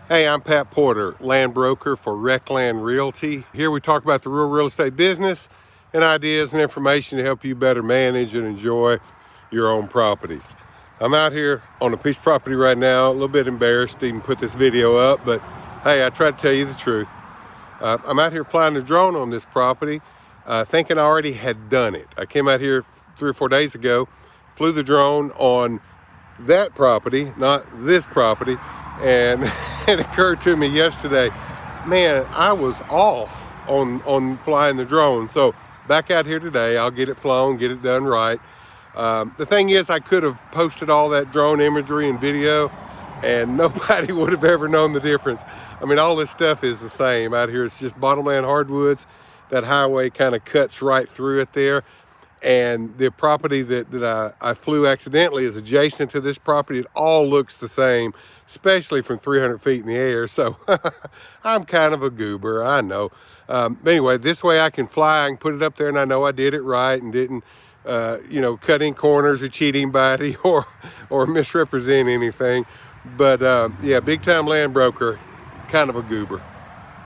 Hey, I'm Pat Porter, land broker for RecLand Realty. Here we talk about the rural real estate business and ideas and information to help you better manage and enjoy your own properties. I'm out here on a piece of property right now, a little bit embarrassed to even put this video up, but hey, I try to tell you the truth. I'm out here flying a drone on this property, thinking I already had done it. I came out here 3 or 4 days ago, flew the drone on that property, not this property, and it occurred to me yesterday, man, I was off on flying the drone. So back out here today, I'll get it flown, get it done right. The thing is, I could have posted all that drone imagery and video and nobody would have ever known the difference. I mean, all this stuff is the same out here. It's just bottomland hardwoods. That highway kind of cuts right through it there. And the property that I flew accidentally is adjacent to this property. It all looks the same, especially from 300 feet in the air. So I'm kind of a goober, I know. But anyway, this way I can fly, I can put it up there and I know I did it right and didn't, cut in corners or cheat anybody or misrepresent anything. But yeah, big time land broker, kind of a goober.